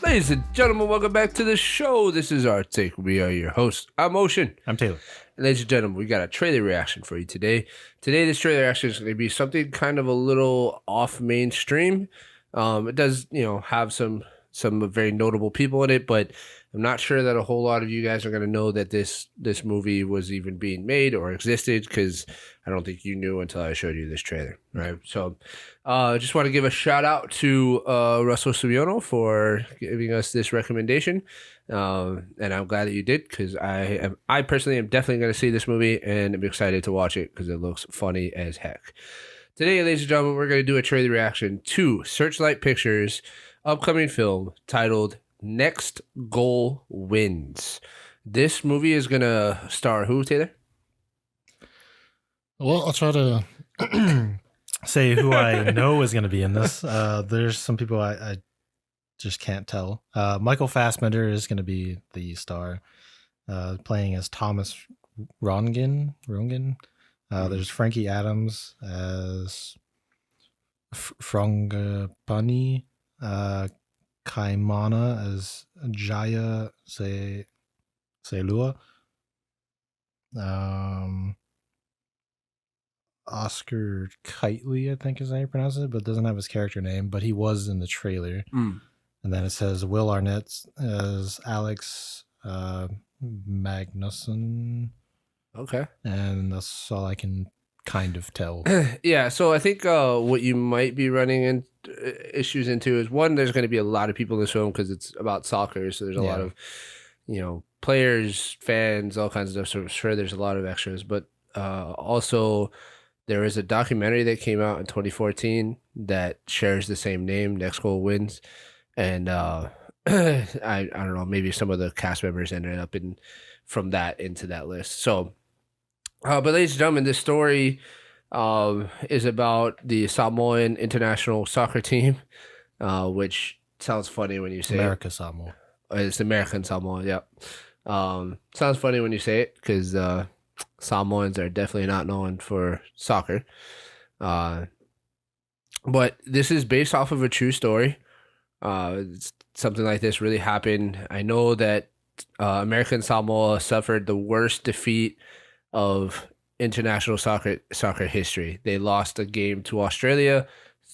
Ladies and gentlemen, welcome back to the show. This is our take. We are your hosts. I'm Ocean. I'm Taylor. Ladies and gentlemen, we got a trailer reaction for you today. Today, this trailer reaction is going to be something kind of a little off mainstream. It does, have some very notable people in it, but I'm not sure that a whole lot of you guys are going to know that this movie was even being made or existed, because I don't think you knew until I showed you this trailer, right? So I just want to give a shout out to Russell Subiono for giving us this recommendation. And I'm glad that you did, because I personally am definitely going to see this movie, and I'm excited to watch it because it looks funny as heck. Today, ladies and gentlemen, we're going to do a trailer reaction to Searchlight Pictures' upcoming film titled Next Goal Wins. This movie is going to star who, Taylor? Well, I'll try to say who I know is going to be in this. There's some people I just can't tell. Michael Fassbender is going to be the star, playing as Thomas Rongen. There's Frankie Adams as Frangipani, Kaimana as Jaya Selua, Oscar Kitely, I think is how you pronounce it, but doesn't have his character name, but he was in the trailer. And then it says Will Arnett as Alex Magnuson. Okay. And that's all I can kind of tell. Yeah, so I think what you might be running into issues into is, one, there's going to be a lot of people in this film because it's about soccer, so there's a lot of players, fans, all kinds of stuff. So I'm sure there's a lot of extras, but also there is a documentary that came out in 2014 that shares the same name, Next Goal Wins, and I don't know, maybe some of the cast members ended up from that into that list. So, but ladies and gentlemen, this story is about the Samoan international soccer team, which sounds funny when you say America Samoa. It's American Samoan, yep. Sounds funny when you say it, because Samoans are definitely not known for soccer. But this is based off of a true story. Something like this really happened. I know that American Samoa suffered the worst defeat of international soccer history. They lost a game to Australia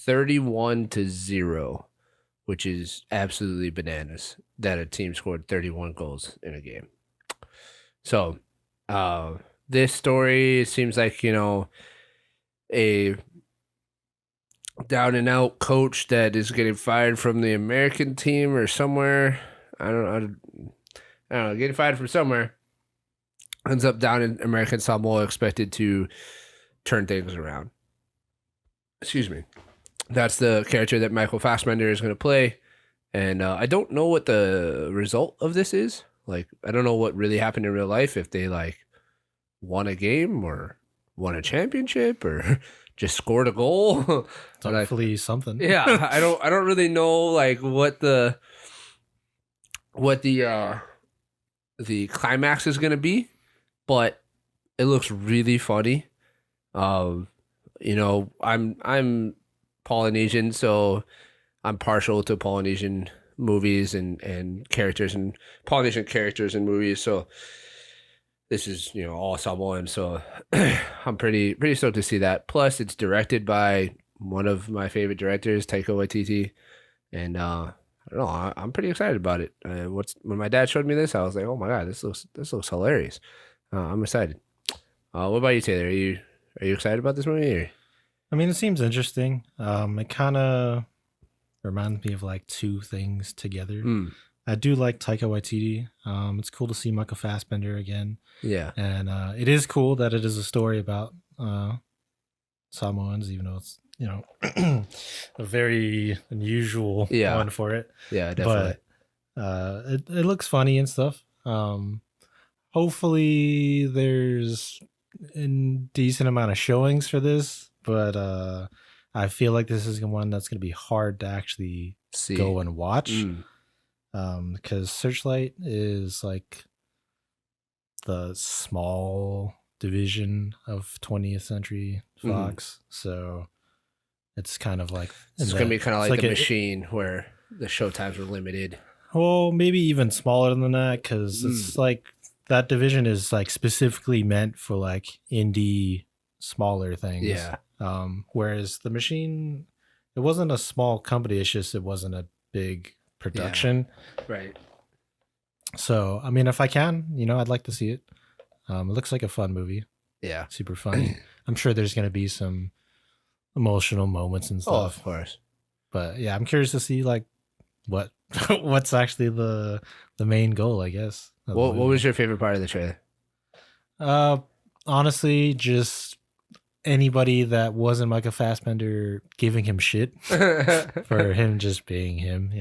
31-0, which is absolutely bananas that a team scored 31 goals in a game. So this story seems like, a down and out coach that is getting fired from the American team or somewhere. I don't know, getting fired from somewhere, ends up down in American Samoa, expected to turn things around. Excuse me. That's the character that Michael Fassbender is going to play. And I don't know what the result of this is. Like, I don't know what really happened in real life, if they won a game or won a championship or just scored a goal. Hopefully something. Yeah, I don't really know what the climax is gonna be, but it looks really funny. I'm Polynesian, so I'm partial to Polynesian movies and characters and Polynesian characters in movies. So this is all Samoan, so I'm pretty stoked to see that. Plus, it's directed by one of my favorite directors, Taika Waititi, and I don't know, I'm pretty excited about it. When my dad showed me this, I was like, oh my god, this looks hilarious. I'm excited. What about you, Taylor? Are you excited about this movie? Or? I mean, it seems interesting. It kind of reminds me of two things together. I do like Taika Waititi. It's cool to see Michael Fassbender again. Yeah. And it is cool that it is a story about Samoans, even though it's, a very unusual one for it. Yeah, definitely. But it looks funny and stuff. Hopefully there's a decent amount of showings for this, but I feel like this is one that's going to be hard to actually go and watch. Because Searchlight is the small division of 20th Century Fox, so it's kind of like it's going to be kind of like The Machine, where the showtimes were limited. Well, maybe even smaller than that, because it's like that division is like specifically meant for like indie smaller things. Yeah. Whereas the Machine, it wasn't a small company. It's just it wasn't a big production. Right. So I mean, if I can, I'd like to see it. It looks like a fun movie. Yeah. Super funny. I'm sure there's going to be some emotional moments and stuff. Oh, of course. But yeah, I'm curious to see like what's actually the main goal, I guess. What was your favorite part of the trailer? Honestly, just anybody that wasn't Michael Fassbender giving him shit for him just being him,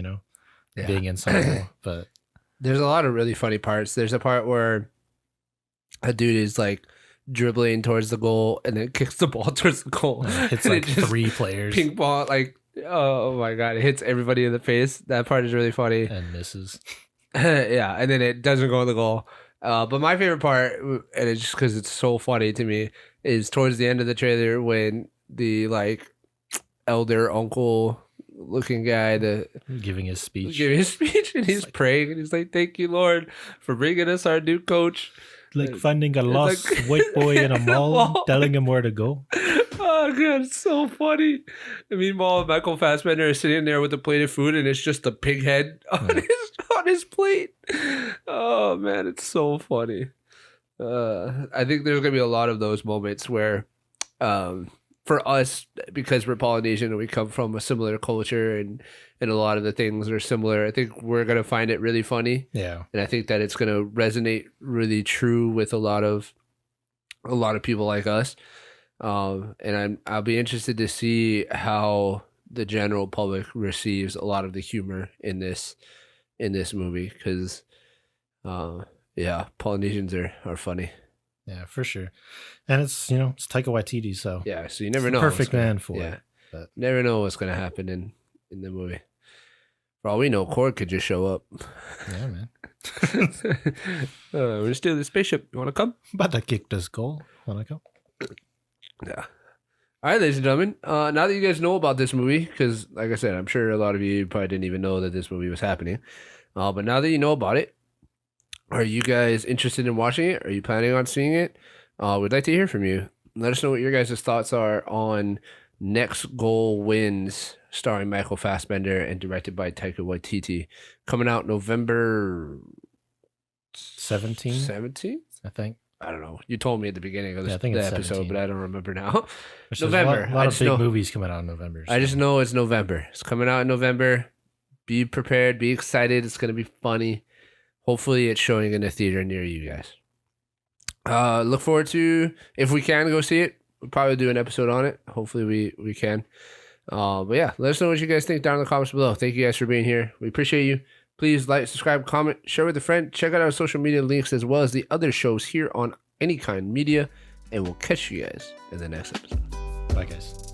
being insufferable. But there's a lot of really funny parts. There's a part where a dude is like dribbling towards the goal and then kicks the ball towards the goal. It's like three players. Ping pong, like, oh my God, it hits everybody in the face. That part is really funny. And misses. Yeah, and then it doesn't go in the goal. But my favorite part, and it's just because it's so funny to me, is towards the end of the trailer when the like elder uncle looking guy, giving his speech, and he's like, praying, and he's like, "Thank you, Lord, for bringing us our new coach." Like finding a lost white boy in a mall, telling him where to go. Oh God, it's so funny. And meanwhile, Michael Fassbender is sitting there with a plate of food, and it's just a pig head on his plate. Oh man, it's so funny. I think there's gonna be a lot of those moments where, for us, because we're Polynesian and we come from a similar culture, and a lot of the things are similar, I think we're gonna find it really funny. Yeah, and I think that it's gonna resonate really true with a lot of people like us. And I'll be interested to see how the general public receives a lot of the humor in this movie, because yeah, Polynesians are funny. Yeah, for sure. And it's it's Taika Waititi, so yeah, so you never know. Perfect man for it. But never know what's gonna happen in the movie. For all we know, Cord could just show up. Yeah, man. We're gonna steal the spaceship. You wanna come? About to kick this goal. Wanna go? Yeah. All right, ladies and gentlemen. Now that you guys know about this movie, because like I said, I'm sure a lot of you probably didn't even know that this movie was happening. But now that you know about it, are you guys interested in watching it? Are you planning on seeing it? We'd like to hear from you. Let us know what your guys' thoughts are on Next Goal Wins, starring Michael Fassbender and directed by Taika Waititi, coming out November 17th, I think. I don't know. You told me at the beginning of the episode, 17. but I don't remember now. November. A lot of big movies coming out in November. So. I just know it's November. It's coming out in November. Be prepared. Be excited. It's going to be funny. Hopefully it's showing in a theater near you guys. Look forward to, if we can go see it, we'll probably do an episode on it. Hopefully we can. But yeah, let us know what you guys think down in the comments below. Thank you guys for being here. We appreciate you. Please like, subscribe, comment, share with a friend. Check out our social media links as well as the other shows here on Any Kind Media. And we'll catch you guys in the next episode. Bye, guys.